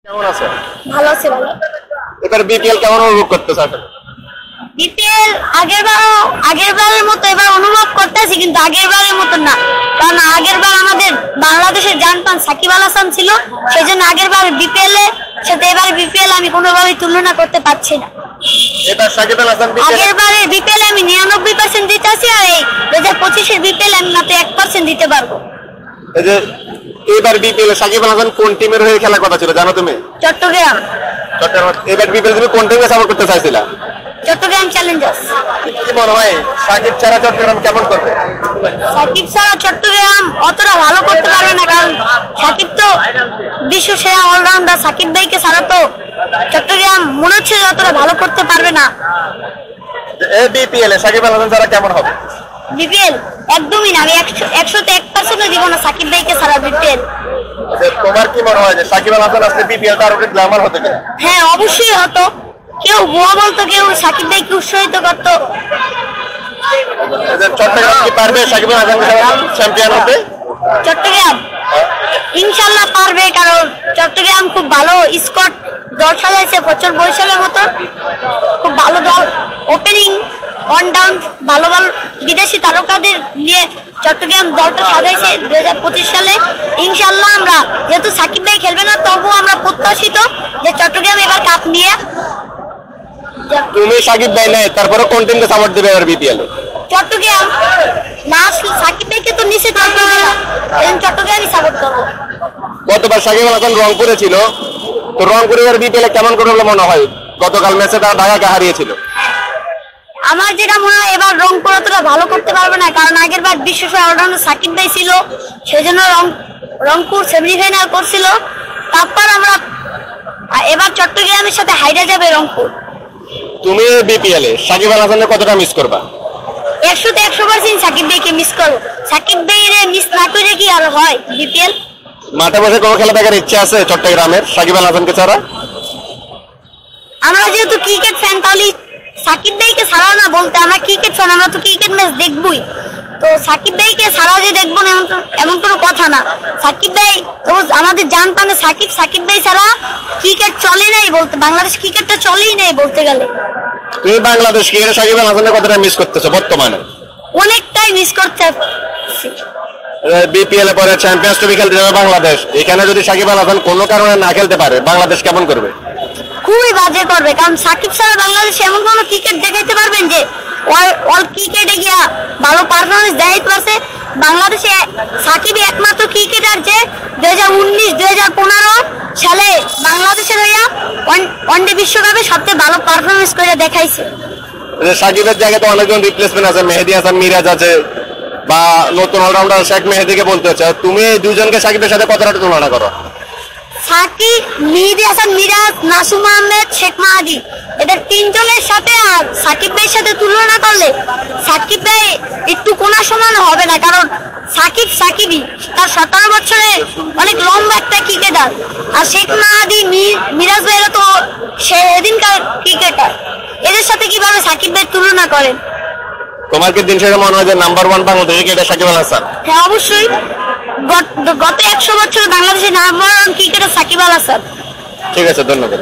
কেমন আছে? ভালো আছে ভালো। এবার বিপিএল কেমন অনুভব করতেছ আসলে? বিপিএল আগেরবারের মতো এবার অনুভব করতেছি, কিন্তু আগেরবারের মতো না, কারণ আগেরবার আমাদের বাংলাদেশের জানপান সাকিব আল হাসান ছিল, সেজন্য আগেরবার বিপিএল এর সাথে এবার বিপিএল আমি কোনোভাবেই তুলনা করতে পারছি না। এবার সাকিব আল হাসান আগেরবারের বিপিএল আমি 99% দিতেছি, আর এই 2025-এর বিপিএল আমি মাত্র 1% দিতে পারবো। এই যে এবার বিপিএল সাকিব আল হাসান কোন টিমের হয়ে খেলার কথা ছিল জানো তুমি? চট্টগ্রাম। এবার বিপিএল তুমি কোন টিমকে সাপোর্ট করতে চাইছিলা? চট্টগ্রাম চ্যালেঞ্জার্স। কি মনে হয় সাকিব ছাড়া চট্টগ্রাম কেমন করবে? সাকিব ছাড়া চট্টগ্রাম অতটা ভালো করতে পারবে না, কারণ সাকিব তো বিশ্ব সেরা অলরাউন্ডার। সাকিব ভাইকে ছাড়া তো চট্টগ্রাম মনে হচ্ছে অতটা ভালো করতে পারবে না। এই বিপিএল এ সাকিব আল হাসান ছাড়া কেমন হবে? বিপিএল একদমই না, আমি 100% দিব না সাকিব ভাইকে ছাড়া বিপিএল। তোমার কি মনে হয় যে সাকিব আল হাসান আসলে বিপিএল টা আরো গ্ল্যামার হতে পারে? হ্যাঁ, অবশ্যই হতো। কেউ ভুয়া বলতো, কেউ সাকিব ভাইকে উৎসাহিত করতো। চট্টগ্রাম কি পারবে সাকিব আল হাসান চ্যাম্পিয়ন হতে? চট্টগ্রাম ইনশাল্লাহ পারবে, কারণ চট্টগ্রাম খুব ভালো স্কোয়াড দল সাজাইছে, বছর বৈশালের মতো খুব ভালো দল। ওপেনিং অন ডাউন ভালো ভালো বিদেশি তারকাদের নিয়ে চট্টগ্রাম দলটা সাজাইছে 2025 সালে। ইনশাল্লাহ আমরা, যেহেতু সাকিব ভাই খেলবে না, তবুও আমরা প্রত্যাশিত যে চট্টগ্রাম এবার কাপ নিয়ে। তুমি সাকিব ভাই নাই, তারপরে কোন টিমকে সাপোর্ট দিবে এবার বিপিএল এ? চট্টগ্রাম না, সাকিব ভাইকে তো নিচে চট্টগ্রামই সাপোর্ট করবো। গতবার সাকিব আল হাসান রংপুরে ছিল, তো রংপুরে এবার বিপিএল কেমন করবে বলে মনে হয়? গতকাল ম্যাচে তারা ঢাকাকে হারিয়েছিল। আমার যেটা মনে হয় এবার রংপুর অতটা ভালো করতে পারবে না, কারণ আগেরবার বিশ্বসেরা অলরাউন্ডার সাকিব ভাই ছিল, সেই জন্য রংপুর সেমিফাইনাল করছিল। তারপর আমরা এবার চট্টগ্রামের সাথে হাইরা যাবে রংপুর। তুমি বিপিএল এ সাকিব আল হাসানের কতটা মিস করবা? 100% সাকিব ভাইকে মিস করবো। সাকিব ভাইয়ের মিস না করে কি আর হয় বিপিএল? মাঠে বসে কোনো খেলা দেখার ইচ্ছা আছে চট্টগ্রামের সাকিব আল হাসানকে ছাড়া? আমরা যেহেতু ক্রিকেট ফ্যান, তাহলে সাকিব ভাইকে ছাড়া না বলতে, আমরা ক্রিকেট ফ্যান, আমরা তো ক্রিকেট ম্যাচ দেখবই। তো সাকিব ভাইকে ছাড়া যে দেখবো না এমন কোনো কথা না। সাকিব ভাই তো আমাদের জানপানে সাকিব ভাই ছাড়া ক্রিকেট চলে নাই বলতে, বাংলাদেশ ক্রিকেটটা চলেই নাই বলতে গেলে। তুমি বাংলাদেশ ক্রিকেটে সাকিব আল হাসানের কতটা মিস করতেছো বর্তমানে? অনেকটাই মিস করতে। বিপিএল এ পরে চ্যাম্পিয়ন্স ট্রফি খেলতে যাবে বাংলাদেশ, এখানে যদি সাকিব আল হাসান কোনো কারণে না খেলতে পারে, বাংলাদেশ কেমন করবে? খুবই বাজে করবে, কারণ সাকিব ছাড়া বাংলাদেশ এমন কোনো ক্রিকেট দেখাইতে পারবেন যে অল ক্রিকেটে গিয়া ভালো পারফরমেন্স দেখাইতে পারছে। বাংলাদেশে সাকিবই একমাত্র ক্রিকেটার যে 2019-2015 সালে বাংলাদেশের হইয়া ওয়ানডে বিশ্বকাপে সবচেয়ে ভালো পারফরমেন্স করে দেখাইছে। সাকিবের জায়গায় তো অনেকজন রিপ্লেসমেন্ট আছে, মেহেদী হাসান মিরাজ আছে, বা নতুন অলরাউন্ডার শেখ মেহেদীকে বলতে হচ্ছে। তুমি এই দুজনকে সাকিবের সাথে কতটা তুলনা করো? সাকিব, মেহেদী হাসান মিরাজ, নাসুম আহমেদ, শেখ মাহাদি, এদের তিনজনের সাথে আর সাকিব ভাইয়ের সাথে তুলনা করলে সাকিব ভাই একটু কোনা সমান হবে না, কারণ সাকিবই তার 17 বছরে অনেক লম্বা একটা ক্রিকেটার। আর শেখ মাহাদি, মিরাজ ভাইয়েরা তো সেদিনকার ক্রিকেটার। এদের সাথে কিভাবে সাকিব ভাই তুলনা করেন? তোমার কি দিন শেষে মনে হয় যে নাম্বার 1 বাংলাদেশি ক্রিকেটার সাকিব আল হাসান? হ্যাঁ, অবশ্যই। গত 100 বছর বাংলাদেশের নাম্বার 1 ক্রিকেটার সাকিব আল হাসান। ঠিক আছে, ধন্যবাদ।